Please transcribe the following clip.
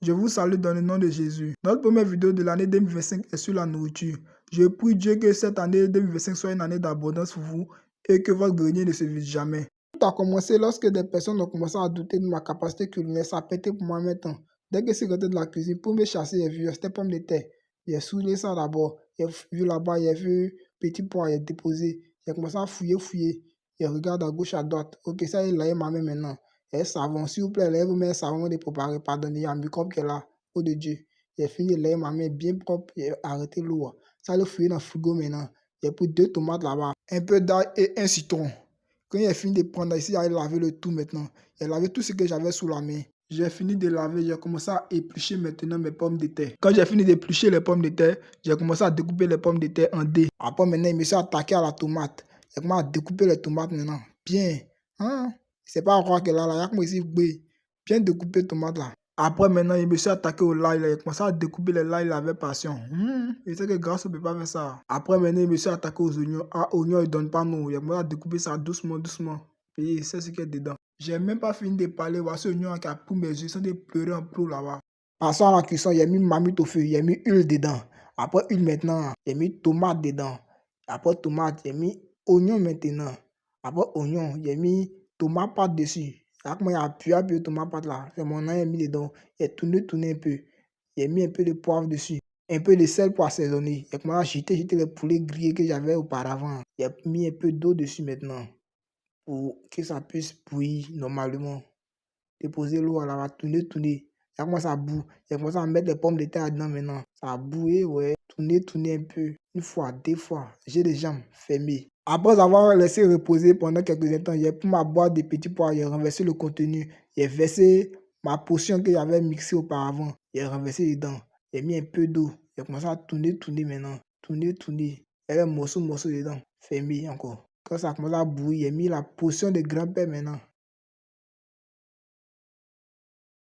Je vous salue dans le nom de Jésus. Notre première vidéo de l'année 2025 est sur la nourriture. Je prie Dieu que cette année 2025 soit une année d'abondance pour vous et que votre grenier ne se vide jamais. Tout a commencé lorsque des personnes ont commencé à douter de ma capacité culinaire. Ça a pété pour moi maintenant. Dès que je suis rentré de la cuisine, pour me chasser, j'ai vu, c'était pomme de terre. J'ai soulé ça d'abord. J'ai vu là-bas, j'ai vu petit pois, j'ai déposé. J'ai commencé à fouiller. Je regarde à gauche, à droite. Ok, ça, il a ma main maintenant. Et savon, s'il vous plaît, lève-moi un savon de préparer, pardonnez, il y a un microbe qui est là. Oh de Dieu. J'ai fini de laver ma main bien propre, j'ai arrêté l'eau. Ça le fouiller dans le frigo maintenant. J'ai pris 2 tomates là-bas, un peu d'ail et un citron. Quand j'ai fini de prendre ici, j'ai lavé le tout maintenant. J'ai lavé tout ce que j'avais sous la main. J'ai fini de laver, j'ai commencé à éplucher maintenant mes pommes de terre. Quand j'ai fini d'éplucher les pommes de terre, j'ai commencé à découper les pommes de terre en dés. Après maintenant, je me suis attaqué à la tomate. J'ai commencé à découper les tomates maintenant. Bien. Hein? C'est pas à croire que là, il y a comme ici, bien découper tomate là. Après maintenant, je me suis attaqué au l'ail. J'ai commencé à découper les l'ail avec passion. Je sais que grâce, on ne peut pas faire ça. Après maintenant, je me suis attaqué aux oignons. Ah, oignons, ils ne donnent pas nous. J'ai commencé à découper ça doucement. Et c'est ce qu'il y a dedans. J'ai même pas fini de parler. Voici l'oignon qui a pris mes yeux. Ils sont de pleurer en pleurs là-bas. Passons à la cuisson, j'ai mis marmite au feu. J'ai mis huile dedans. Après huile maintenant, j'ai mis tomate dedans. Après tomate, j'ai mis oignon maintenant. Après oignon, j'ai mis tomate pâte dessus. Là, comment il y a appuyé tomate pâte là. C'est mon nom, j'ai mis dedans. J'ai tourné un peu. J'ai mis un peu de poivre dessus. Un peu de sel pour assaisonner. J'ai commencé à jeter les poulets grillés que j'avais auparavant. J'ai mis un peu d'eau dessus maintenant. Pour que ça puisse bouillir normalement. Déposer l'eau à la tourner. Ça commence à bouillir. J'ai commencé à mettre les pommes de terre dedans maintenant. Ça a bouillé, ouais. Tourner un peu. Une fois, 2 fois. J'ai les jambes fermées. Après avoir laissé reposer pendant quelques instants, j'ai pris ma boîte de petits pois, j'ai renversé le contenu. J'ai versé ma potion que j'avais mixée auparavant. J'ai renversé dedans. J'ai mis un peu d'eau. J'ai commencé à tourner maintenant. Tourner. Il y avait morceau dedans. Fermé encore. Quand ça a commencé à bouillir, j'ai mis la potion de grand-père maintenant.